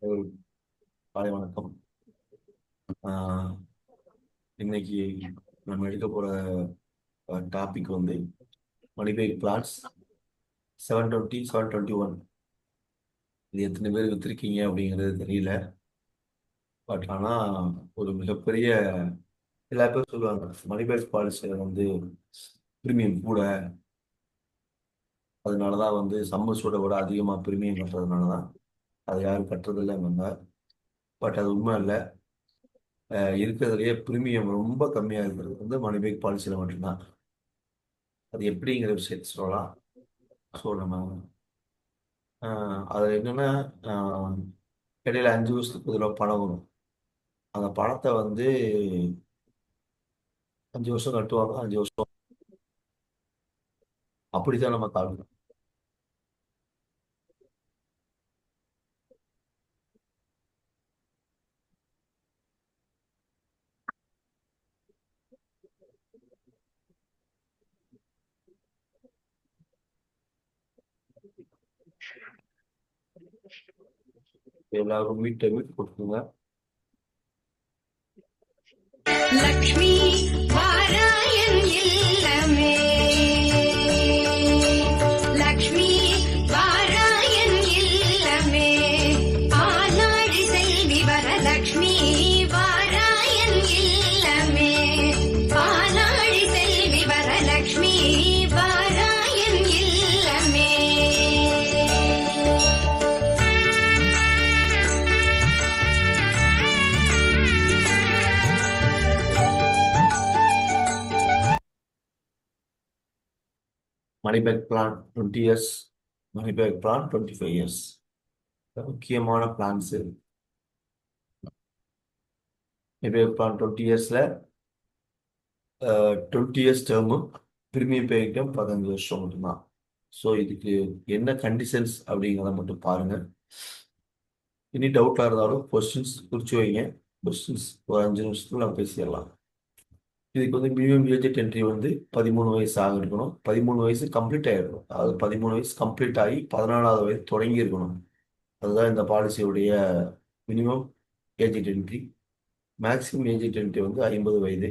ஒரு காலை வணக்கம். ஆஹ் இன்னைக்கு நம்ம எடுக்க போற டாபிக் வந்து மணிபேக் பிளாட்ஸ் 720 721. இது எத்தனை பேர் வித்திருக்கீங்க அப்படிங்கிறது தெரியல. பட் ஆனா ஒரு மிகப்பெரிய எல்லா பேரும் சொல்லுவாங்க மணிபேக் பாலிசியில வந்து பிரீமியம் கூட, அதனாலதான் வந்து சம்மர்ஸோட விட அதிகமா பிரீமியம் கட்டுறதுனாலதான் அதை யாரும் கட்டுறதில்லைங்க. பட் அது உண்மை இல்லை. இருக்கிறதுலயே பிரீமியம் ரொம்ப கம்மியா இருக்கிறது வந்து மணிபேக் பாலிசியில மட்டும்தான். அது எப்படிங்கிற விஷயத்த சொல்லலாம். ஸோ நம்ம அது என்னன்னா, ஆஹ் இடையில 5 வருஷத்துக்கு ஒரு தடவை பணம் வரும். அந்த பணத்தை வந்து 5 வருஷம் கட்டுவாங்க. 5 வருஷம் அப்படித்தான் நம்ம காட்டணும். எல்லாரும் மீட்டை மீட் கொடுத்துங்க. லக்ஷ்மி வாராயன் இல்லமே, லக்ஷ்மி வாராயன் இல்லமே, ஆனாடி செல்வி வரலக்ஷ்மி வாராயன் இல்லமே, ஆனாடி செல்வி வரலக்ஷ்மி வாராயன் இல்லமே. Money back plan 20 years, money back plan 25 years. முக்கியமான பிளான்ஸ். மணிபேக் பிளான் 20 இயர்ஸ்ல 20 years term, premium pay item 15 வருஷம் மட்டும்தான். ஸோ இதுக்கு என்ன கண்டிஷன்ஸ் அப்படிங்கிறத மட்டும் பாருங்க. இனி டவுட்டாக இருந்தாலும் கொஸ்டின்ஸ் குறிச்சு வைங்க. கொஸ்டின்ஸ் ஒரு 5 நிமிஷத்துல நம்ம பேசிடலாம். இதுக்கு வந்து மினிமம் ஏஜ் என்ட்ரி வந்து 13 வயசு இருக்கணும். 13 வயசு கம்ப்ளீட் ஆகிருக்கணும். அதாவது 13 வயசு கம்ப்ளீட் ஆகி 14வது வயசு தொடங்கி இருக்கணும். அதுதான் இந்த பாலிசியுடைய minimum age entry. Maximum age entry வந்து 50 வயது.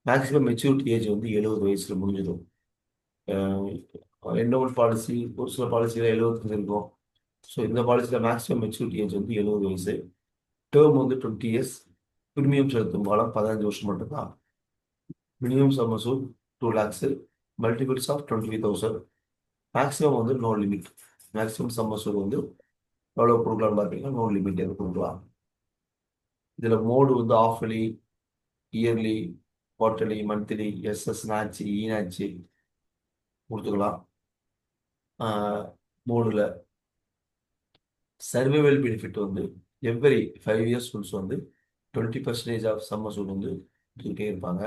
மேக்ஸிமம் மெச்சூரிட்டி ஏஜ் வந்து 70 வயசுல முடிஞ்சிடும். என்டோமெண்ட் பாலிசி ஒரு சில பாலிசியில் 75 இருக்கும். ஸோ இந்த பாலிசியில் மேக்ஸிமம் மெச்சூரிட்டி ஏஜ் வந்து 70 வயசு. டேர்ம் வந்து 20 இயர்ஸ். பிரீமியம் செலுத்தும் காலம் 15 வருஷம் மட்டும்தான். Minimum sum assured 2 lakhs, multiples of 25,000. Maximum வந்து no limit. Maximum sum assured வந்து எவ்வளோ கொடுக்கலாம்னு பார்த்தீங்கன்னா நோ லிமிட் எது கொடுக்கலாம். இதில் மோடு வந்து halfly, yearly, quarterly, monthly, SS நாச்சு, ஈனாச்சு கொடுத்துக்கலாம். மோடில் சர்வைவல் பெனிஃபிட் வந்து எவ்ரி 5 இயர்ஸ் ஒன்ஸ் வந்து 20% ஆஃப் சம் அசூட் வந்து கொடுத்துக்கிட்டே இருப்பாங்க.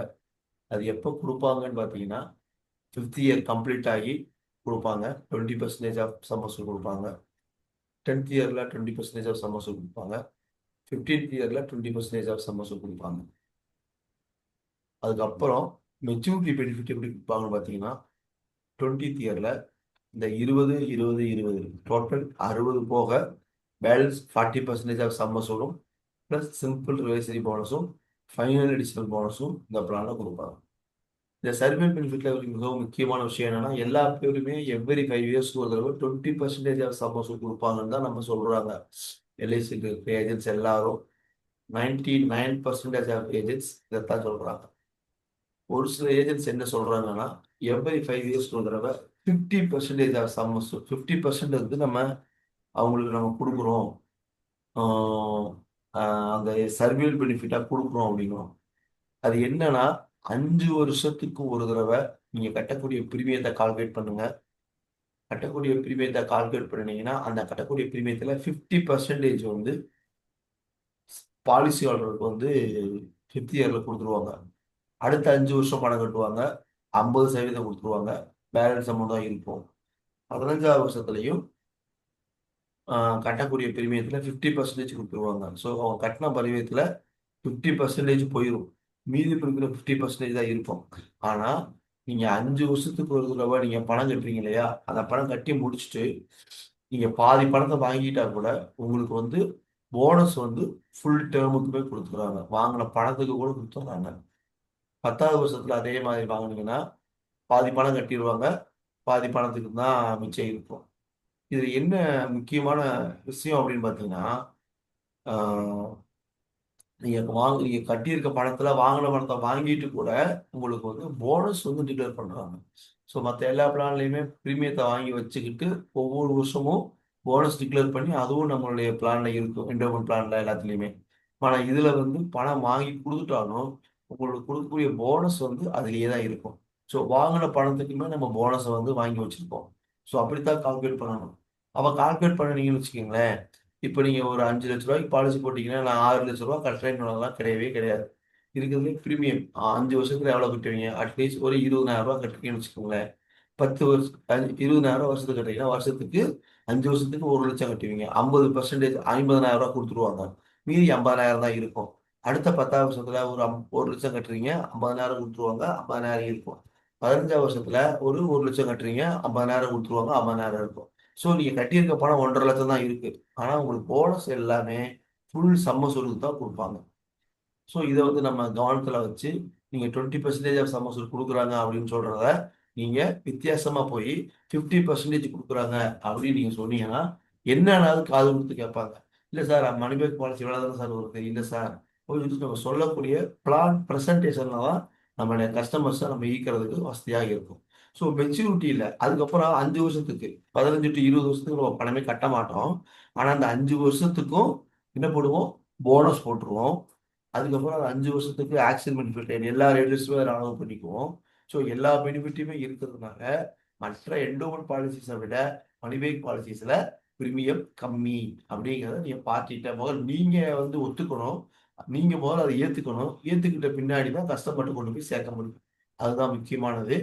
அது எப்போ கொடுப்பாங்கன்னு பார்த்தீங்கன்னா 5th இயர் கம்ப்ளீட் ஆகி கொடுப்பாங்க. 20% ஆஃப் சம் அசூட் கொடுப்பாங்க. 10th இயரில் 20% ஆஃப் சம் அசூட் கொடுப்பாங்க. 15th இயரில் 20% ஆஃப் சம் அசூட் கொடுப்பாங்க. அதுக்கப்புறம் மெச்சூரிட்டி பெனிஃபிட் எப்படி கொடுப்பாங்கன்னு பார்த்தீங்கன்னா 20th இயரில் இந்த 20 20 20 டோட்டல் 60 போக பேலன்ஸ் 40% ஆஃப் சம் அசூடும் ப்ளஸ் சிம்பிள் ரிவைசரி போனஸும் ஃபைனல் அடிஷனல் போனஸும் இந்த பிளானில் கொடுப்பாங்க. இந்த சர்வே பெனிஃபிட்ல ஒரு மிகவும் முக்கியமான விஷயம் என்னன்னா, எல்லா பேருமே எவ்ரி 5 இயர்ஸ்க்கு ஒரு தடவை 20% ஆஃப் சம் அசூட் கொடுப்பாங்கன்னு தான் நம்ம சொல்றாங்க. எல்ஐசிக்கு இருக்கிற ஏஜென்ட்ஸ் எல்லாரும் 99% ஆஃப் ஏஜென்ட்ஸ் இதைத்தான் சொல்றாங்க. ஒரு சில ஏஜென்ட்ஸ் என்ன சொல்றாங்கன்னா, எவ்ரி 5 இயர்ஸ்க்கு ஒரு தடவை 50% ஆஃப் சம் அசூட் 50% வந்து நம்ம அவங்களுக்கு நம்ம கொடுக்குறோம். அந்த சர்வியல் பெனிஃபிட்டாக கொடுக்குறோம் அப்படிங்கிறோம். அது என்னன்னா 5 வருஷத்துக்கு ஒரு தடவை நீங்க கட்டக்கூடிய பிரீமியத்தை கால்குலேட் பண்ணுங்க. கட்டக்கூடிய பிரீமியத்தை கால்குலேட் பண்ணீங்கன்னா அந்த கட்டக்கூடிய பிரீமியத்தில் 50% வந்து பாலிசி ஹோல்டருக்கு வந்து 5th இயரில் கொடுத்துருவாங்க. அடுத்த 5 வருஷம் பணம் கட்டுவாங்க. 50% கொடுத்துருவாங்க. பேலன்ஸ் அமௌண்ட் தான் இருக்கும். 15வது வருஷத்துலையும் கட்டக்கூடிய பிரீமியத்தில் 50% கொடுத்துருவாங்க. ஸோ அவங்க கட்டின பரிவயத்தில் 50% போயிடும். மீதி இருக்கிற 50% தான் இருக்கும். ஆனால் நீங்கள் 5 வருஷத்துக்கு ஒரு தடவை நீங்கள் பணம் கட்டுறீங்க இல்லையா, அந்த பணம் கட்டி முடிச்சுட்டு நீங்க பாதி பணத்தை வாங்கிட்டா கூட உங்களுக்கு வந்து போனஸ் வந்து ஃபுல் டேர்முக்குமே கொடுத்துறாங்க, வாங்கின பணத்துக்கு கூட கொடுத்துட்றாங்க. 10வது வருஷத்துல அதே மாதிரி வாங்கினீங்கன்னா பாதி பணம் கட்டிடுவாங்க, பாதி பணத்துக்கு தான் மிச்சம் இருக்கும். இது என்ன முக்கியமான விஷயம் அப்படின்னு பார்த்தீங்கன்னா, ஆஹ், நீங்க கட்டியிருக்க பணத்துல வாங்கின பணத்தை வாங்கிட்டு கூட உங்களுக்கு வந்து போனஸ் வந்து டிக்ளேர் பண்றாங்க. ஸோ மற்ற எல்லா பிளான்லையுமே பிரீமியத்தை வாங்கி வச்சுக்கிட்டு ஒவ்வொரு வருஷமும் போனஸ் டிக்ளேர் பண்ணி அதுவும் நம்மளுடைய பிளான்ல இருக்கும், என்டோமெண்ட் பிளான்ல எல்லாத்துலேயுமே. ஆனால் இதுல வந்து பணம் வாங்கி கொடுத்துட்டாலும் உங்களுக்கு கொடுக்கக்கூடிய போனஸ் வந்து அதுலேயே தான் இருக்கும். ஸோ வாங்கின பணத்துக்குமே நம்ம போனஸை வந்து வாங்கி வச்சிருப்போம். ஸோ அப்படித்தான் கால்குலேட் பண்ணணும். அப்போ கால்குலேட் பண்ணீங்கன்னு வச்சுக்கோங்களேன், இப்போ நீங்கள் ஒரு 5 லட்ச ரூபாய்க்கு பாலிசி போட்டிங்கன்னா நான் 6 லட்ச ரூபா கட்டுறேன்னு கிடையவே கிடையாது. இருக்கிறதுலே ப்ரீமியம் 5 வருஷத்துல எவ்வளோ கட்டுவீங்க? அட்லீஸ்ட் ஒரு 20,000 ரூபா கட்டுறீங்கன்னு வச்சுக்கோங்களேன். 20,000 வருஷத்துக்கு கட்டுறீங்கன்னா வருஷத்துக்கு 5 வருஷத்துக்கு 1 லட்சம் கட்டுவீங்க. 50% 50,000 ரூபா கொடுத்துருவாங்க. மீதி 50,000 தான் இருக்கும். அடுத்த 10வது வருஷத்துல ஒரு 1 லட்சம் கட்டுறீங்க, 50,000 கொடுத்துருவாங்க, 50,000 இருக்கும். 15வது வருஷத்துல ஒரு 1 லட்சம் கட்டுறீங்க, 50,000 கொடுத்துருவாங்க, 50,000 இருக்கும். ஸோ நீங்க கட்டியிருக்க பணம் 1,50,000 தான் இருக்கு. ஆனா உங்களுக்கு போனஸ் எல்லாமே ஃபுல் சம்ம சொல்லுக்கு தான் கொடுப்பாங்க. ஸோ இதை வந்து நம்ம கவனத்துல வச்சு நீங்க 20% ஆஃப் சம்மசூல் கொடுக்குறாங்க அப்படின்னு சொல்றத நீங்க வித்தியாசமா போய் 50% கொடுக்குறாங்க அப்படின்னு நீங்க சொன்னீங்கன்னா என்னன்னாலும் காது கொடுத்து கேட்பாங்க. இல்லை சார் மணி பேக் பாலிசி இவ்வளோ தானே சார் வருது. இல்லை சார் அப்படின்னு நம்ம சொல்லக்கூடிய பிளான் ப்ரெசன்டேஷன்ல தான் நம்மளுடைய கஸ்டமர்ஸை நம்ம ஈர்க்கிறதுக்கு வசதியாக இருக்கும். ஸோ மெச்சூரிட்டி இல்லை, அதுக்கப்புறம் 5 வருஷத்துக்கு 15 to 20 வருஷத்துக்கு நம்ம பணமே கட்ட மாட்டோம். ஆனால் அந்த 5 வருஷத்துக்கும் என்ன போடுவோம்? போனஸ் போட்டுருவோம். அதுக்கப்புறம் அந்த 5 வருஷத்துக்கு ஆக்சிடென்ட் பெனிஃபிட் எல்லா ரேடியஸுமே அதில் அனௌ பண்ணிக்குவோம். ஸோ எல்லா பெனிஃபிட்டுமே இருக்கிறதுனால மற்ற என்டோமெண்ட் பாலிசிஸை விட மணிபேக் பாலிசிஸில் ப்ரீமியம் கம்மி அப்படிங்கிறத நீங்கள் பார்ட்டிட்ட முதல்ல நீங்கள் வந்து ஒத்துக்கணும். நீங்கள் முதல்ல அதை ஏற்றுக்கணும். ஏற்றுக்கிட்ட பின்னாடி தான் கஷ்டப்பட்டு கொண்டு போய் சேர்க்க முடியும். அதுதான் முக்கியமானது.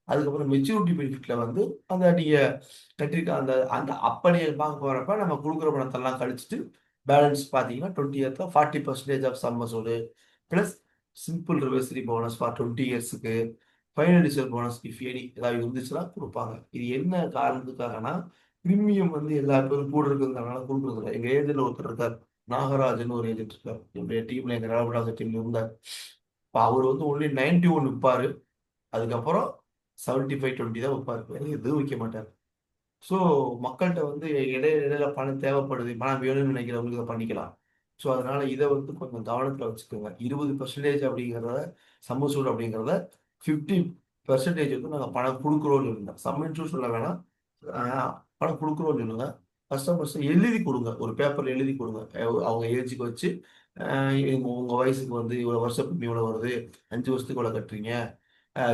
அதுக்கப்புறம் மெச்சூரிட்டி பெனிஃபிட்ல வந்து அந்த நீங்கள் கட்டிருக்க அந்த அந்த அப்ப நீங்கள் பார்க்க போகிறப்ப நம்ம கொடுக்குற பணத்தெல்லாம் கழிச்சிட்டு பேலன்ஸ் பார்த்தீங்கன்னா 20 இயர்ல 40% ஆஃப் சம்மசோடு plus simple reversionary bonus for 20 இயர்ஸுக்கு ஃபைனல் போனஸ் இஃப் எனி ஏதாவது இருந்துச்சுன்னா கொடுப்பாங்க. இது என்ன காரணத்துக்காகனா ப்ரீமியம் வந்து எல்லா பேரும் கூட இருக்கிறதுனால கொடுக்குறது இல்லை. எங்கள் ஏஜென்ட்ல ஒருத்தர் இருக்கார், நாகராஜன் ஒரு ஏஜென்ட் இருக்கார், என்னுடைய டீம்ல எங்கள் ராமராஜ டீம்ல இருந்தார். இப்போ அவர் வந்து ஒன்லி 91 விற்பாரு, அதுக்கப்புறம் 75-20 தான் விற்பாரு, வேற எதுவும் விற்க மாட்டார். ஸோ மக்கள்கிட்ட வந்து இடையில இடையில பணம் தேவைப்படுது, பணம் வேணும்னு நினைக்கிறவங்களுக்கு இதை பண்ணிக்கலாம். ஸோ அதனால இதை வந்து கொஞ்சம் கவனத்தில் வச்சுக்கோங்க. 20% அப்படிங்கிறத சம்மசூல் அப்படிங்கிறத 50% வந்து நாங்கள் பணம் கொடுக்குறோம்னு இருந்தோம். சம்மின்ஸும் சொல்ல வேணாம், பணம் கொடுக்குறோம்னு சொல்லுங்க. கஸ்டமர்ஸ் எழுதி கொடுங்க, ஒரு பேப்பர்ல எழுதி கொடுங்க. அவங்க ஏஜுக்கு வச்சு உங்க வயசுக்கு வந்து இவ்வளவு வருஷம் இவ்வளவு வருது, 5 வருஷத்துக்கு இவ்வளவு கட்டுறீங்க,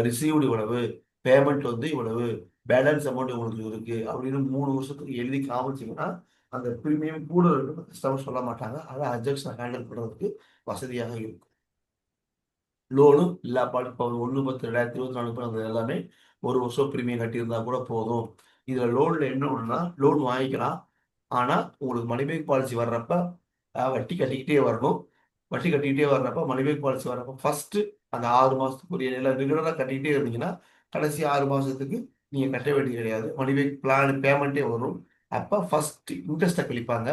ரிசீவ்டு இவ்வளவு, பேமெண்ட் வந்து இவ்வளவு, பேலன்ஸ் அமௌண்ட் உங்களுக்கு இருக்கு அப்படின்னு 3 வருஷத்துக்கு எழுதி காமிச்சிங்கன்னா அந்த ப்ரீமியம் கூட இருக்கு, கஸ்டமர் சொல்ல மாட்டாங்க. அதை அப்ஜெக்ஷன் ஹேண்டில் பண்ணுறதுக்கு வசதியாக இருக்கும். லோனும் எல்லா பாலும் இப்போ 1/10/2024 அந்த எல்லாமே 1 வருஷம் ப்ரீமியம் கட்டியிருந்தா கூட போதும். இதில் லோனில் என்ன ஒன்றுனா லோன் வாங்கிக்கலாம், ஆனால் உங்களுக்கு மணிபேக் பாலிசி வர்றப்ப வட்டி கட்டிக்கிட்டே வரணும். வட்டி கட்டிக்கிட்டே வர்றப்ப மணிபேக் பாலிசி வர்றப்ப ஃபர்ஸ்ட் அந்த 6 மாதத்துக்குரிய எல்லாம் ரெகுலராக கட்டிக்கிட்டே இருந்தீங்கன்னா கடைசி 6 மாதத்துக்கு நீங்கள் கட்ட வேண்டியது கிடையாது. மணிபேக் பிளான் பேமெண்ட்டே வரும். அப்போ ஃபர்ஸ்ட் இன்ட்ரெஸ்ட்டை கழிப்பாங்க.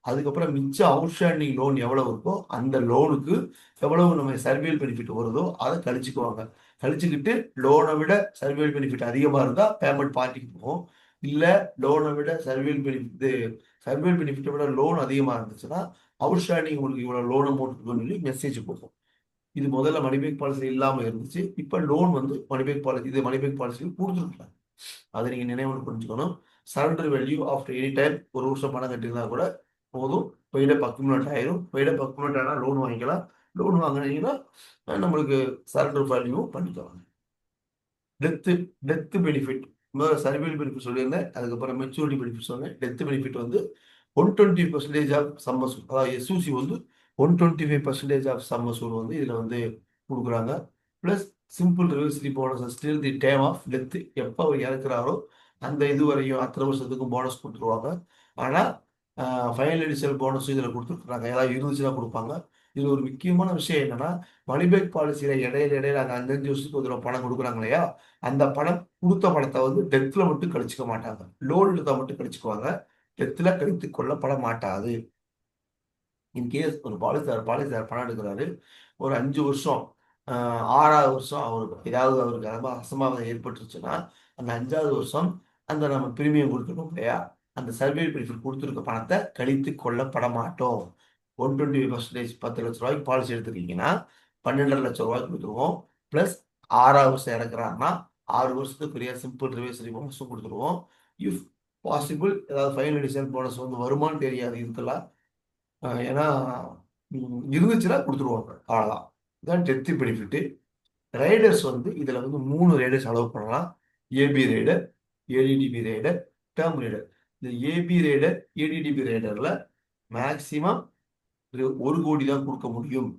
அதுக்கப்புறம் மிச்சம் அவுட்ஸ்டாண்டிங் லோன் எவ்வளவு இருக்கோ அந்த லோனுக்கு எவ்வளவு நம்ம சர்வியல் பெனிஃபிட் வருதோ அதை கழிச்சுக்குவாங்க. கழிச்சுக்கிட்டு லோனை விட சர்வியல் பெனிஃபிட் அதிகமாக இருந்தால் பேமெண்ட் பார்ட்டிக்கு போகும். இல்லை லோனை விட சர்வியல் பெனிஃபிட்டை விட லோன் அதிகமாக இருந்துச்சுன்னா அவுட்ஸ்டாண்டிங் உங்களுக்கு இவ்வளோ லோன் அமௌண்ட் சொல்லி மெசேஜ் போகும். இது முதல்ல மணிபேக் பாலிசி இல்லாமல் இருந்துச்சு. இப்போ லோன் வந்து மணிபேக் பாலிசி, இது மணிபேக் பாலிசி கொடுத்துருக்காங்க. அதை நீங்கள் நினைவு புரிஞ்சுக்கணும். Surrender value after any time 1 வருஷம் பணம் கட்டியிருந்தா கூட போதும். பெய்டப் அக்யூமுலேட் ஆயிரும். பெய்டப் அக்யூமுலேட் ஆனால் லோன் வாங்கிக்கலாம். லோன் வாங்கினீங்கன்னா நம்மளுக்கு சரண்டர் வேல்யூ பண்ணிக்கலாம். டெத்து பெனிஃபிட் முதல்ல சர்வியல் பெனிஃபிட் சொல்லியிருந்தேன், அதுக்கப்புறம் மெச்சூரிட்டி பெனிஃபிட் சொன்னேன். டெத்து பெனிஃபிட் வந்து 120% ஆஃப் சம்மசூல், அதாவது எஸ்யூசி வந்து 125% ஆஃப் சம்மசூல் வந்து இதில் வந்து கொடுக்குறாங்க. Plus simple reversionary bonus still the time of death, எப்போ அவர் இறக்குறாரோ அந்த இது வரையும் அத்தனை வருஷத்துக்கும் போனஸ் கொடுத்துருவாங்க. ஆனால் ஃபைனல் எடிஷன் போனஸ் இதில் கொடுத்துருக்குறாங்க, ஏதாவது இருந்துச்சுன்னா கொடுப்பாங்க. இதில் ஒரு முக்கியமான விஷயம் என்னன்னா மணிபேக் பாலிசியில இடையில அந்த 5 வருஷத்துக்கு ஒரு தடவை பணம் கொடுக்குறாங்க இல்லையா, அந்த பணம் கொடுத்த பணத்தை வந்து டெத்தில் மட்டும் கழிச்சுக்க மாட்டாங்க, லோனில் தான் மட்டும் கழிச்சுக்குவாங்க. டெத்தில் கழித்துக் கொள்ளப்பட மாட்டாது. இன்கேஸ் ஒரு பாலிசியார் பணம் எடுக்கிறாரு, ஒரு 5 வருஷம், 6வது வருஷம் அவருக்கு ஏதாவது அவருக்கு அசம்பாவிதம் ஏற்பட்டுருச்சுன்னா, அந்த 5வது வருஷம் அந்த நம்ம பிரீமியம் கொடுத்துருக்கோம் இல்லையா, அந்த சர்வே பெனிஃபிட் கொடுத்துருக்க பணத்தை கழித்து கொள்ளப்பட மாட்டோம். 120% 10 லட்ச ரூபாய்க்கு பாலிசி எடுத்துருக்கீங்கன்னா 12.5 லட்சம் ரூபாய்க்கு கொடுத்துருவோம். ப்ளஸ் 6வது வருஷம் இறக்குறாருன்னா 6 வருஷத்துக்குரிய சிம்பிள் ரிவைசரி போனஸும் கொடுத்துருவோம். இஃப் பாசிபிள் ஏதாவது ஃபைனல் எடிஷன் போனஸ் வந்து வருமானு தெரியாது இதுக்கெல்லாம். ஏன்னா இருந்துச்சுன்னா கொடுத்துருவாங்க, அவ்வளோதான். இதுதான் டெத் பெனிஃபிட்டு. ரைடர்ஸ் வந்து இதில் வந்து 3 ரைடர்ஸ் அலோவ் பண்ணலாம். AB rider, ADDB rider, term rider. இந்த ஏபி ரைடர், ஏடிடிபி ரைடரில் மேக்சிமம் 1 கோடி தான் கொடுக்க முடியும்.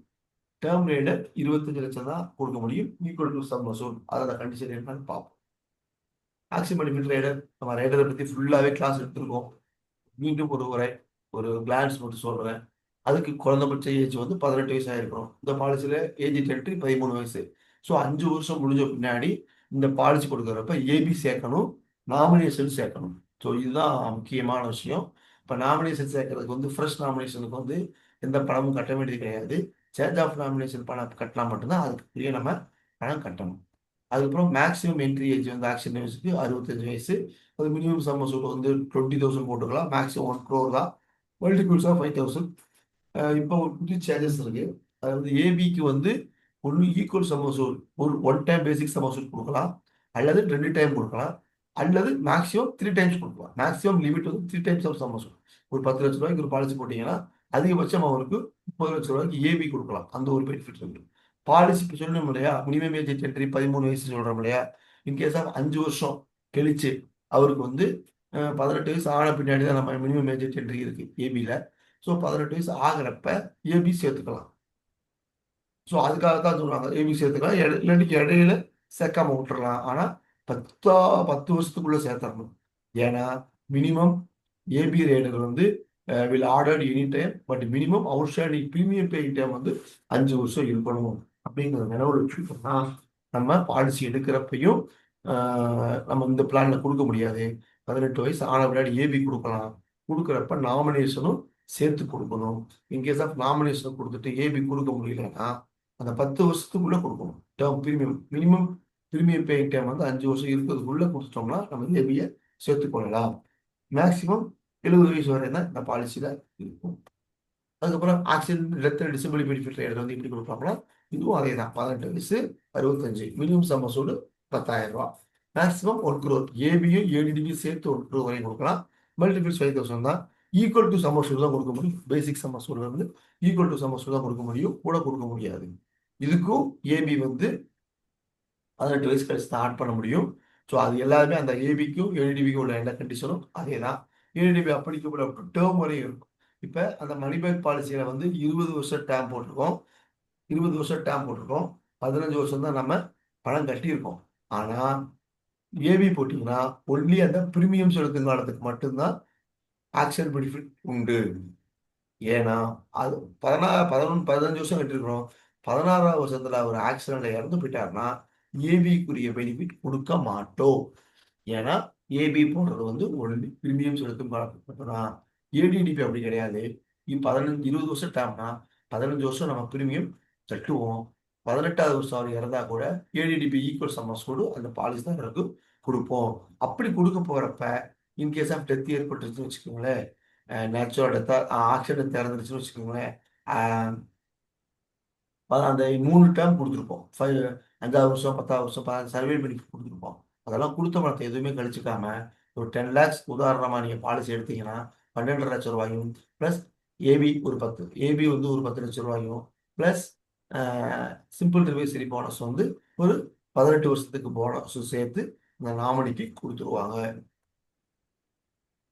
டேர்ம் ரைடர் 25 லட்சம் தான் கொடுக்க முடியும், ஈக்குவல் டு சம் அசூல். அதோட கண்டிஷன் என்னன்னு பார்ப்போம். மேக்ஸிமம் பெனிஃபிட் ரைடர், நம்ம ரைடரை பற்றி ஃபுல்லாகவே கிளாஸ் எடுத்திருக்கோம். மீண்டும் ஒரு கிளான்ஸ் மட்டும் சொல்கிறேன். அதுக்கு குறைந்தபட்ச ஏஜ் வந்து 18 வயசு ஆயிருக்கணும். இந்த பாலிசியில் ஏஜ் என்ட்ரி 13 வயசு. ஸோ 5 வருஷம் முடிஞ்ச பின்னாடி இந்த பாலிசி கொடுக்குறப்ப ஏபி சேர்க்கணும், நாமினேஷன் சேர்க்கணும். ஸோ இதுதான் முக்கியமான விஷயம். இப்போ நாமினேஷன் சேர்க்கறதுக்கு வந்து ஃப்ரெஷ் நாமினேஷனுக்கு வந்து எந்த பணமும் கட்ட வேண்டியது கிடையாது. சேஞ்ச் ஆஃப் நாமினேஷன் பணம் கட்டினா மட்டும்தான் அதுக்கு நம்ம பணம் கட்டணும். அதுக்கப்புறம் மேக்ஸிமம் என்ட்ரி ஏஜ் வந்து ஆக்ஷன் வயசுக்கு 65 வயசு. அது மினிமம் சம் அசூல் வந்து 20,000 போட்டுக்கலாம். மேக்ஸிமம் 1 crore தான். Multiples of 5,000. இப்போ ஒரு புது சேஞ்சஸ் இருக்கு. அதாவது ஏபிக்கு வந்து ஒன்று ஈக்குவல் சம் அசூல், ஒரு 1 டைம் பேசிக் சம் அசூல் கொடுக்கலாம், அல்லது 2 டைம் கொடுக்கலாம், அல்லது மேக்ஸிமம் 3 டைம்ஸ் கொடுக்கலாம். மேக்ஸிமம் லிமிட் வந்து 3 டைம்ஸ் ஆஃப் சம் அசூல். ஒரு 10 லட்ச ரூபாய்க்கு ஒரு பாலிசி போட்டீங்கன்னா அதிகபட்சம் அவருக்கு 30 லட்ச ரூபாய்க்கு ஏபி கொடுக்கலாம். அந்த ஒரு பெனிஃபிட் இருக்கு. பாலிசி இப்போ சொல்லணும் இல்லையா, மினிமம் ஏஜ் என்ட்ரி 13 வயசு சொல்கிறோம் இல்லையா. இன்கேஸ் ஆஃப் 5 வருஷம் கழிச்சு அவருக்கு வந்து 18 வயசு ஆன பின்னாடி தான் நம்ம மினிமம் ஏஜ் என்ட்ரி இருக்கு ஏபியில். ஸோ 18 வயசு ஆகிறப்ப ஏபி சேர்த்துக்கலாம். ஸோ அதுக்காக தான் சொல்லுவாங்க ஏபி சேர்த்துக்கலாம், இல்லாட்டி இடையில சேர்க்காம விட்டுறலாம். ஆனால் 10 வருஷத்துக்குள்ள சேர்த்தரணும். ஏன்னா மினிமம் ஏபி ரேடர் வந்து will order any time, but minimum outstanding premium paying time வந்து 5 வருஷம் இருக்கணும். அப்படிங்கிற நினைவில் வச்சுக்கிட்டோம்னா நம்ம பாலிசி எடுக்கிறப்பையும் நம்ம இந்த பிளான்ல கொடுக்க முடியாது. 18 வயசு ஆன பின்னாடி ஏபி கொடுக்கலாம். கொடுக்குறப்ப நாமினேஷனும் சேர்த்து கொடுக்கணும். இன்கேஸ் ஆஃப் நாமினேஷன் கொடுத்துட்டு ஏபி கொடுக்க முடியலன்னா அந்த 10 வருஷத்துக்குள்ள கொடுக்கணும். Term premium minimum premium paying time வந்து 5 வருஷம் இருக்கிறதுக்குள்ள கொடுத்துட்டோம்னா நம்ம ஏபியை சேர்த்துக்கொள்ளலாம். மேக்சிமம் 70 வயசு வரை தான் இந்த பாலிசியில இருக்கும். அதுக்கப்புறம் accident, death, disability benefit rider வந்து இப்படி கொடுப்பாங்களா, இதுவும் அதே தான். 18 வயசு 65, மினிமம் சம் அசூல் 10,000 ரூபா, மேக்ஸிமம் 1 crore. ஏபியும் ஏடிடிபியும் சேர்த்து 1 crore வரையும் கொடுக்கலாம். மல்டிபிள்ஸ் 5,000 தான். ஈக்குவல் டு சம் அசூல் தான் கொடுக்க முடியும். பேசிக் சம் அசூல் வந்து ஈக்குவல் டு சம் அசூல் தான் கொடுக்க முடியும், கூட கொடுக்க முடியாது. இதுக்கும் ஏபி வந்து 18 வயசு கழிச்சு தான் ஆட் பண்ண முடியும். ஸோ அது எல்லாருமே அந்த ஏபிக்கும் ஏடிடிபிக்கும் உள்ள எல்லா கண்டிஷனும் அதே தான். ATTP applicable up to term வரையும் இருக்கும். இப்போ அந்த மணி பேக் பாலிசியில் வந்து 20 வருஷம் டேம் போட்டிருக்கோம். 15 வருஷம் தான் நம்ம பணம் கட்டியிருக்கோம். ஆனால் ஏபி போட்டிங்கன்னா ஒன்லி அந்த ப்ரீமியம் செலுத்தும் காலத்துக்கு மட்டும்தான் ஆக்ஷன் பெனிஃபிட் உண்டு. ஏன்னா அது 15 வருஷம் கட்டிருக்கிறோம். 16ஆவது வருஷத்துல ஒரு ஆக்சிடென்ட்ல இறந்து போயிட்டாருன்னா ஏபிக்குரிய பெனிஃபிட் கொடுக்க மாட்டோம். ஏன்னா ஏபி போடுறது வந்து ஒன்லி ப்ரீமியம் செலுத்தும் காலத்துக்கு மட்டும்தான். ஏடிடிபி அப்படி கிடையாது. 20 வருஷம் டேம்னா 15 வருஷம் நம்ம ப்ரீமியம் கட்டுவோம். 18வது வருஷம் அவர் இறந்தா கூட ஏடிடிபி ஈக்குவல் சம் அசூல் அந்த பாலிசி தான் கொடுப்போம். அப்படி கொடுக்க போறப்ப இன்கேஸ் ஆஃப் டெத் ஏற்பட்டுருச்சுன்னு வச்சுக்கோங்களேன், நேச்சுரல் டெத்தா ஆக்சிடென்ட் இறந்துருச்சுன்னு வச்சுக்கோங்களேன், அந்த 3 டேர்ம் கொடுத்துருப்போம். 5வது வருஷம் 10வது வருஷம் சர்வே பெனிஃபிட் கொடுத்துருப்போம். அதெல்லாம் கொடுத்த பணத்தை எதுவுமே கழிச்சுக்காம ஒரு 10 lakhs உதாரணமாக நீங்கள் பாலிசி எடுத்தீங்கன்னா 12.5 லட்சம் ரூபாயும் ப்ளஸ் ஏபி ஒரு 10, ஏபி வந்து ஒரு 10 லட்சம் ரூபாயும் ப்ளஸ் சிம்பிள் ரிவைசரி போனஸ் வந்து ஒரு 18 வருஷத்துக்கு போனஸ் சேர்த்து இந்த நாமினிக்கு கொடுத்துருவாங்க.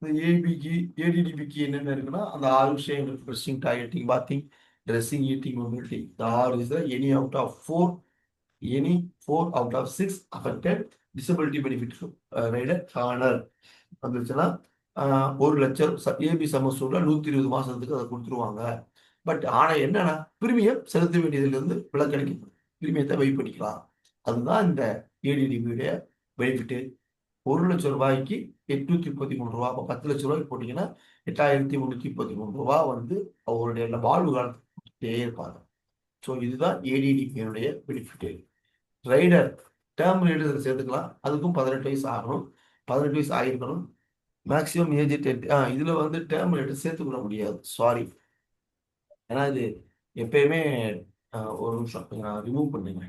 இந்த ஏபிக்கு ஏடிடிபிக்கு என்னென்ன இருக்குன்னா அந்த 6 விஷயங்கள்: dressing, toileting, bathing, dressing, eating, mobility. இந்த 6 is the any out of 6 affected disability benefit rider honor வந்துச்சுன்னா 1 லட்சம் ஏபி சமசூல 120 மாசத்துக்கு அதை கொடுத்துருவாங்க. பட் ஆனா என்னன்னா பிரீமியம் செலுத்த வேண்டியதுல இருந்து விலக்களிக்கப்படும். பிரீமியத்தை வெயிட் பண்ணிக்கலாம். அதுதான் இந்த ஏடிடிபியுடைய பெனிஃபிட். ரூபாய்க்கு 813 ரூபா. அப்போ 10 லட்ச ரூபாய்க்கு போட்டீங்கன்னா 8313 ரூபா வந்து அவருடைய வாழ்வு காலத்துட்டே இருப்பாங்க. ஸோ இதுதான் ஏடிடிபியினுடைய பெனிஃபிட். ரைடர், டேர்ம் ரைடர் சேர்த்துக்கலாம். அதுக்கும் 18 வயசு ஆகணும், 18 வயசு ஆகிருக்கணும். Maximum age 10. இதுல வந்து டேர்ம் ரைடர் சேர்த்துக்கொள்ள முடியாது, சாரி. ஏன்னா இது எப்பயுமே ஒரு நிமிஷம் நான் ரிமூவ் பண்ணுங்க.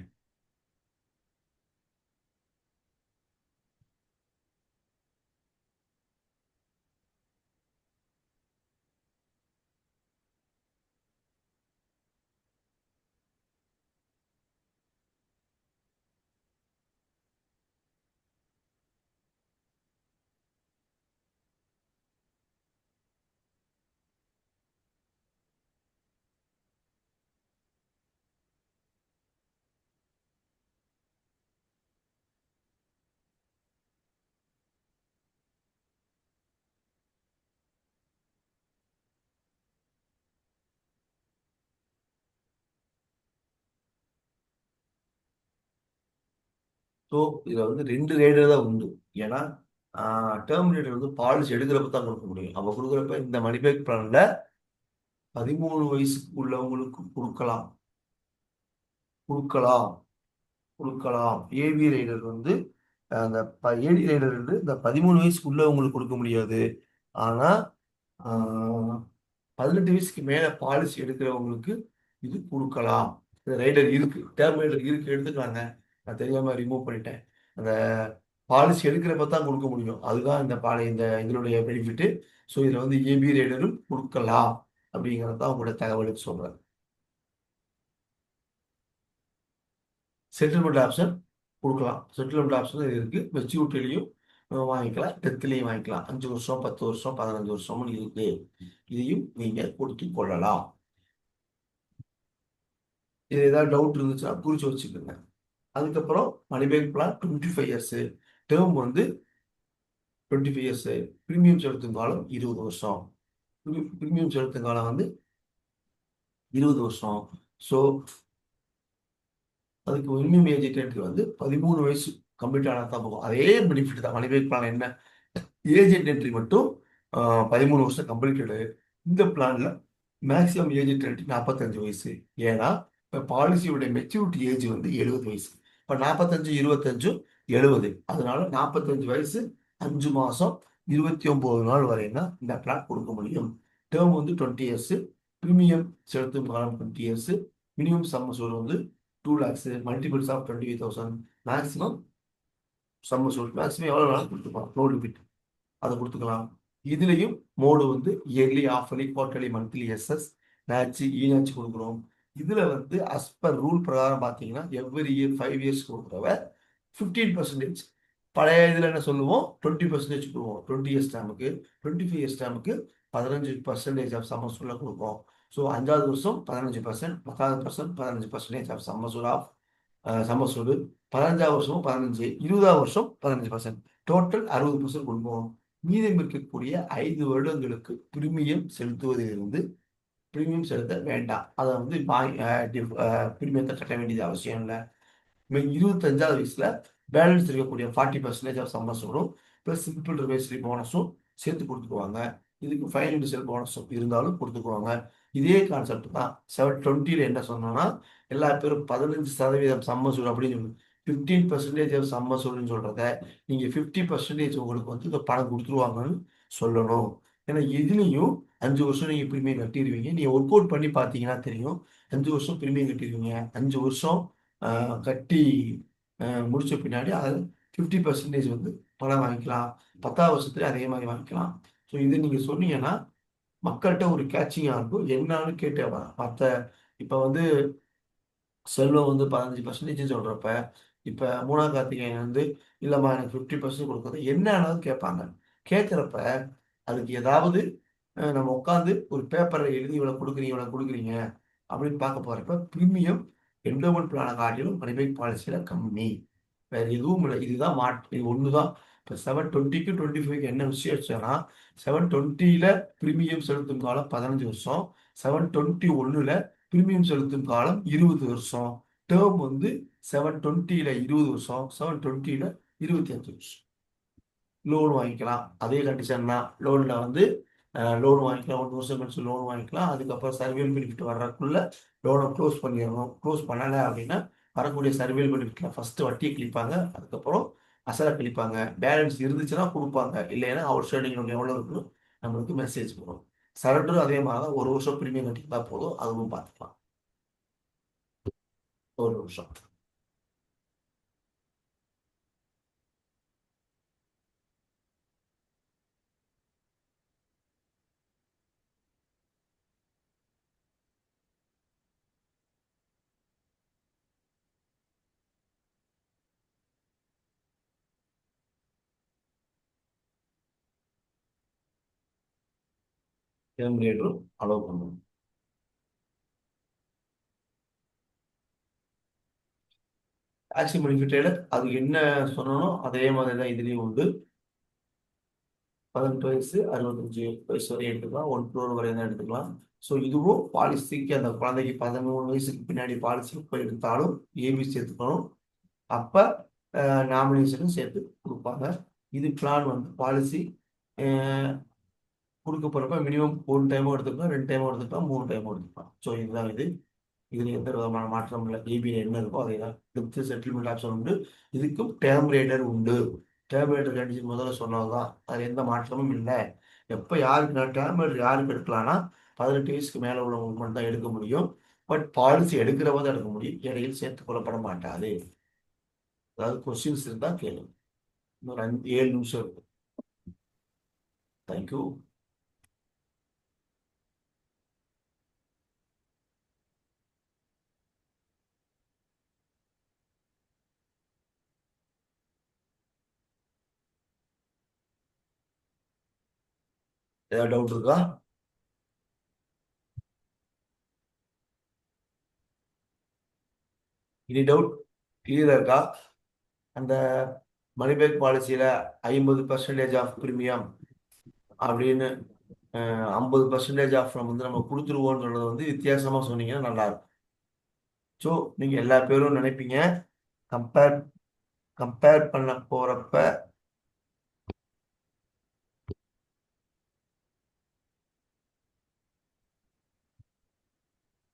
ஸோ இதுல வந்து 2 ரைடர் தான் உண்டு. ஏன்னா டேர்ம் ரைடர் வந்து பாலிசி எடுக்கிறப்ப தான் கொடுக்க முடியும். அப்போ கொடுக்குறப்ப இந்த மணி பேக் பிளான்ல 13 வயசுக்கு உள்ளவங்களுக்கு கொடுக்கலாம், கொடுக்கலாம், கொடுக்கலாம். ஏவி ரைடர் வந்து அந்த ஏடி ரைடர் வந்து இந்த 13 வயசுக்கு உள்ளவங்களுக்கு கொடுக்க முடியாது. ஆனா 18 வயசுக்கு மேல பாலிசி எடுக்கிறவங்களுக்கு இது கொடுக்கலாம். இந்த ரைடர் இருக்கு, டேர்ம் ரைடர் இருக்கு, எடுத்துக்கலாங்க. நான் தெரியாம ரிமூவ் பண்ணிட்டேன். அந்த பாலிசி எடுக்கிறப்ப தான் கொடுக்க முடியும். அதுதான் இந்த இதனுடைய பெனிஃபிட். ஸோ இதுல வந்து ஏபி ரைடரும் கொடுக்கலாம் அப்படிங்கிறது தான் உங்களோட தகவலுக்கு சொல்றேன். செட்டில்மெண்ட் ஆப்ஷன் கொடுக்கலாம். செட்டில்மெண்ட் ஆப்ஷன் இருக்கு. மெச்சூரிட்டிலையும் வாங்கிக்கலாம், டெத்லையும் வாங்கிக்கலாம். 5 வருஷம், 10 வருஷம், 15 வருஷம்னு இருக்கு. இதையும் நீங்க கொடுத்து கொள்ளலாம். இது ஏதாவது டவுட் இருந்துச்சுன்னா குறிச்சு வச்சுக்கோங்க. அதுக்கப்புறம் மணிபேக் பிளான் 25 இயர்ஸ், டேர்ம் வந்து 25 இயர்ஸ், பிரீமியம் செலுத்தும் காலம் 20 வருஷம். பிரீமியம் செலுத்தும் காலம் வந்து 20 வருஷம். ஸோ அதுக்கு மினிமம் ஏஜ் என்ட்ரி வந்து 13 வயசு கம்ப்ளீட் ஆனால் தான் போகும். அதே பெனிஃபிட் தான். மணிபேக் பிளான் என்ன, ஏஜ் என்ட்ரி மட்டும் 13 வருஷம் கம்ப்ளீட்டடு. இந்த பிளான்ல மேக்ஸிமம் ஏஜ் என்ட்ரி 45 வயசு. ஏன்னா இப்போ பாலிசியோட மெச்சூரிட்டி ஏஜ் வந்து 70 வயசு. இப்போ 45, 25, 70. அதனால 45 வயசு 5 மாசம் 29 நாள் வரைன்னா இந்த பிளான் கொடுக்க முடியும். டேர்ம் வந்து 20 இயர்ஸ், பிரீமியம் செலுத்தும் காலம் 20 இயர்ஸ், மினிமம் சம்ம சூர் வந்து 2 lakhs, மல்டிபிள்ஸ் ஆஃப் 25,000, மேக்ஸிமம் சம்ம சூர் மேக்ஸிமம் எவ்வளோ வேணாலும் கொடுத்துக்கலாம், நோ லிமிட். அதை கொடுத்துக்கலாம். இதுலயும் மோடு வந்து இயர்லி, ஆஃபர்லி, குவார்டர்லி, மந்த்லி, எஸ்எஸ், நேச்சு, இனாச்சு கொடுக்குறோம். இதுல வந்து அஸ் பர் ரூல் பிரகாரம் பார்த்தீங்கன்னா எவ்ரி இயர் 5 இயர்ஸ் கொடுக்குறவ 15%. பழைய இதுல என்ன சொல்லுவோம், 20% கொடுவோம் 20 இயர்ஸ் டேமுக்கு. 25 இயர்ஸ் டேமுக்கு 15% ஆஃப் சம்மசூல கொடுப்போம். ஸோ 5வது வருஷம் 15%, 10வது வருஷம் 15% ஆஃப் சம்மசூல் ஆஃப் சம்மசூல், 15வது வருஷமும் 15, 20வது வருஷம் 15%, டோட்டல் 60% கொடுப்போம். மீதம் இருக்கக்கூடிய 5 வருடங்களுக்கு பிரீமியம் செலுத்துவதிலிருந்து பிரீமியம் செலுத்த வேண்டாம். அதை வந்து பிரீமியத்தை கட்ட வேண்டியது அவசியம் இல்லை. 25வது வயசுல பேலன்ஸ் இருக்கக்கூடிய 40% ஆஃப் சம்பளம் ப்ளஸ் சிம்பிள் ரிவைசரி போனஸும் சேர்த்து கொடுத்துக்குவாங்க. இதுக்கு ஃபைனான்சியல் போனஸும் இருந்தாலும் கொடுத்துக்குவாங்க. இதே கான்செப்ட் தான் 720 என்ன சொன்னோம்னா, எல்லா பேரும் 15% சம்மசூல் அப்படின்னு சொல்லி 15% ஆஃப் சம்மசூல்னு சொல்றத நீங்க 50% உங்களுக்கு வந்து இந்த பணம் கொடுத்துருவாங்கன்னு சொல்லணும். ஏன்னா இதுலயும் 5 வருஷம் நீங்க பிரீமியம் கட்டிடுவீங்க. நீங்க ஒர்க் அவுட் பண்ணி பார்த்தீங்கன்னா தெரியும். 5 வருஷம் பிரீமியம் கட்டிடுவீங்க. 5 வருஷம் கட்டி முடிச்ச பின்னாடி அதில் 50% வந்து பணம் வாங்கிக்கலாம். 10வது வருஷத்துல அதே மாதிரி வாங்கிக்கலாம். ஸோ இது நீங்க சொன்னீங்கன்னா மக்கள்கிட்ட ஒரு கேட்சிங்காக இருக்கும். என்னன்னு கேட்டு மற்ற இப்போ வந்து செல்வம் வந்து 15% சொல்றப்ப, இப்போ மூணா கார்த்திகேயன் வந்து இல்லைம்மா எனக்கு 50% கொடுக்குறது என்னன்னு கேட்பாங்க. கேட்குறப்ப அதுக்கு ஏதாவது நம்ம உட்காந்து ஒரு பேப்பரில் எழுதி இவ்வளோ கொடுக்குறீங்க, இவ்வளோ கொடுக்குறீங்க அப்படின்னு பார்க்க போறப்ப பிரீமியம் என்டோமெண்ட் பிளானை காட்டிலும் மணிபேக் பாலிசியில கம்மி. வேற எதுவும் இல்லை. இதுதான் இது ஒண்ணுதான். இப்போ 720க்கு 25க்கு என்ன விஷயம்னா, 720ல பிரீமியம் செலுத்தும் காலம் 15 வருஷம், 721ல பிரீமியம் செலுத்தும் காலம் 20 வருஷம். டேர்ம் வந்து 720ல 20 வருஷம், 720ல 25 வருஷம். லோன் வாங்கிக்கலாம். அதே கண்டிஷன் தான். லோன்ல வந்து லோன் வாங்கிக்கலாம். 1 வருஷம் கழிச்சு லோன் வாங்கிக்கலாம். அதுக்கப்புறம் சர்வேல் பெனிஃபிட் வர்றதுக்குள்ள லோனை க்ளோஸ் பண்ணிடணும். க்ளோஸ் பண்ணலை அப்படின்னா வரக்கூடிய சர்வேல் பெனிஃபிட்ல ஃபர்ஸ்ட் வட்டியை கிழிப்பாங்க. அதுக்கப்புறம் அசலை கழிப்பாங்க. பேலன்ஸ் இருந்துச்சுன்னா கொடுப்பாங்க. இல்லைன்னா அவுட் ஸ்டாண்டிங் எவ்வளோ இருக்குன்னு நம்மளுக்கு மெசேஜ் வரும். சரண்டரும் அதே மாதிரி தான். 1 வருஷம் ப்ரீமியம் கட்டியிருந்தா போதும். அதுவும் பார்த்துக்கலாம். 1 வருஷம். டெர்மினேட்டரும் அலோவ் பண்ணணும். டாக்ஸி பெனிஃபிட்டோட அது என்ன சொன்னனோ அதே மாதிரி தான் இதுலேயும் உண்டு. 18 வயசு 65 வயசு வரை எடுத்துக்கலாம். 1 crore வரை தான் எடுத்துக்கலாம். ஸோ இதுவும் பாலிசிக்கு அந்த குழந்தைக்கு 13 வயசுக்கு பின்னாடி பாலிசி எப்போ எடுத்தாலும் ஏபி சேர்த்துக்கணும். அப்போ நாமினேஷனும் சேர்த்து கொடுப்பாங்க. இது பிளான் வந்து பாலிசி கொடுக்க போகிறப்ப மினிமம் 1 டைமும் எடுத்துக்கலாம், 2 டைமும் எடுத்துக்கலாம், 3 டைமும் எடுத்துக்கலாம். ஸோ இதுதான் இது. இதில் எந்த விதமான மாற்றம் இல்லை. ஏபியில் என்ன இருக்கோ அதே தான். டெப்த் செட்டில்மெண்ட் ஆப்ஷன் உண்டு. இதுக்கும் டேர்ம் ரேட்டர் உண்டு. டேர்ம் ரேட்டர் கண்டிஷன் முதல்ல சொன்னதுதான். அது எந்த மாற்றமும் இல்லை. எப்போ யாருக்கு டேர்ம் ரேட்டர் யாருக்கு எடுக்கலாம்னா 18 வயசுக்கு மேலே உள்ளவங்களுக்கு மட்டும் தான் எடுக்க முடியும். பட் பாலிசி எடுக்கிறவங்க தான் எடுக்க முடியும். இடையில் சேர்த்து கொள்ளப்பட மாட்டாது. அதாவது கொஸ்டின்ஸ் இருந்தால் கேளுங்க. இன்னொரு 7 நிமிஷம் இருக்கு. தேங்க்யூ. ஏதாவது டவுட் இருக்கா? இனி டவுட் கிளியரா இருக்கா? அந்த மணி பேக் பாலிசியில 50% ஆஃப் பிரீமியம் அப்படின்னு 50% ஆஃப் வந்து நம்ம கொடுத்துருவோம்னு சொல்றது வந்து வித்தியாசமா சொன்னீங்கன்னா நல்லா இருக்கும். ஸோ நீங்க எல்லா பேரும் நினைப்பீங்க கம்பேர் கம்பேர் பண்ண போறப்ப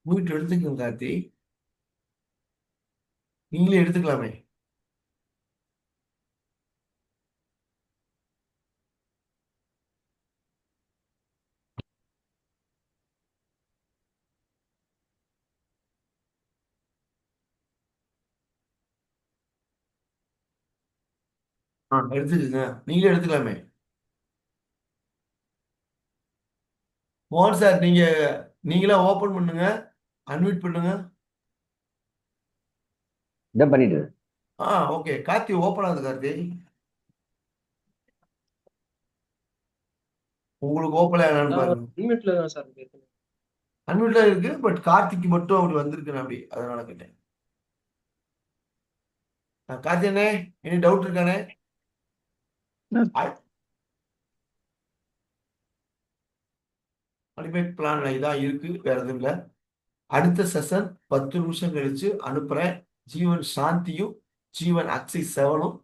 வீட்டு எடுத்துக்கோங்க கார்த்தி. நீங்களே எடுத்துக்கலாமே. எடுத்துக்கோங்க. நீங்களே எடுத்துக்கலாமே. மோகன் சார் நீங்களே ஓபன் பண்ணுங்க. அன்மியூட் பண்ணுங்க. இதான் பண்ணிட்டு ஓகே. கார்த்தி ஓப்பன் ஆகுது கார்த்தி. உங்களுக்கு ஓப்பன் ஆகலான்னு பாருங்க. அன்மியூட்ல தான் சார் இருக்கு. அன்மியூட்ல இருக்கு. பட் கார்த்திக்கு மட்டும் அப்படி வந்திருக்கு அப்படி. அதனால கேட்டேன். கார்த்தி அண்ணே, எனி டவுட் இருக்கானே? மணிபேக் பிளான்ல இதான் இருக்கு. வேற எதுவும் இல்லை. அடுத்த செஷன் 10 நிமிஷம் கழிச்சு அனுப்புறேன். ஜீவன் சாந்தியும் ஜீவன் அக்ஸை 7ம்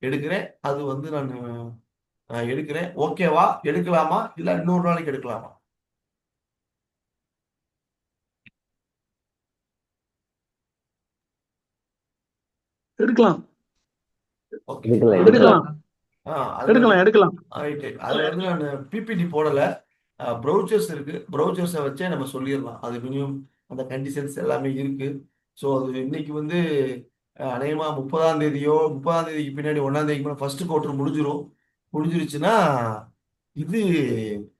எடுக்கிறேன். அது வந்து நான் எடுக்கிறேன். ஓகேவா? எடுக்கலாமா இல்ல இன்னொரு நாளைக்கு எடுக்கலாமா? எடுக்கலாம் ஓகே. எடுக்கலாம் எடுக்கலாம் எடுக்கலாம். ரைட்டு. அதுல இருந்து நான் பிபிடி போடல. ப்ரௌச்சர்ஸ் இருக்கு. ப்ரௌச்சர்ஸை வச்சே நம்ம சொல்லிடலாம். அது மினிமம் அந்த கண்டிஷன்ஸ் எல்லாமே இருக்கு. ஸோ அது இன்னைக்கு வந்து அநேகமா 30ஆம் தேதியோ 30ஆம் தேதிக்கு பின்னாடி 1ஆம் தேதிக்கு மேலே ஃபர்ஸ்ட் குவார்டர் முடிஞ்சிருச்சுன்னா இது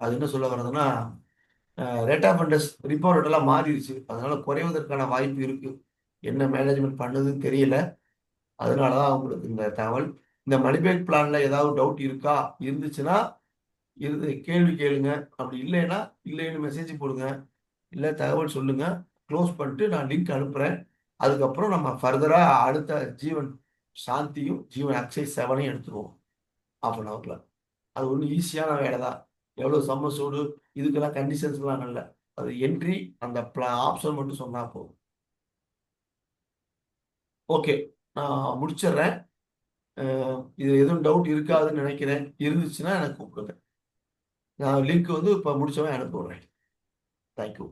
அது என்ன சொல்ல வர்றதுன்னா rate of interest repo rate எல்லாம் மாறிடுச்சு. அதனால குறைவதற்கான வாய்ப்பு இருக்கு. என்ன மேனேஜ்மெண்ட் பண்ணுதுன்னு தெரியல. அதனாலதான் உங்களுக்கு இந்த தகவல். இந்த மணிபேக் பிளான்ல ஏதாவது டவுட் இருக்கா? இருந்துச்சுன்னா கேள்வி கேளுங்க. அப்படி இல்லைன்னா இல்லைன்னு மெசேஜ் போடுங்க. இல்லை தகவல் சொல்லுங்க. க்ளோஸ் பண்ணிட்டு நான் லிங்க் அனுப்புறேன். அதுக்கப்புறம் நம்ம ஃபர்தரா அடுத்த ஜீவன் சாந்தியும் ஜீவன் அக்ஷய் 7யும் எடுத்துருவோம். ½ அன் ஹவர்ல. அது ஒன்றும் ஈஸியான வேலை தான். எவ்வளோ சம்மசூடு இதுக்கெல்லாம் கண்டிஷன்ஸ்லாம் இல்லை. அது என்ட்ரி அந்த ஆப்ஷன் மட்டும் சொன்னா போதும். ஓகே, நான் முடிச்சிடுறேன். இது எதுவும் டவுட் இருக்காதுன்னு நினைக்கிறேன். இருந்துச்சுன்னா எனக்கு கூப்பிடுங்க. நான் லிங்க் வந்து இப்போ முடிச்சவன் அனுப்பி விடுறேன். தேங்க்யூ.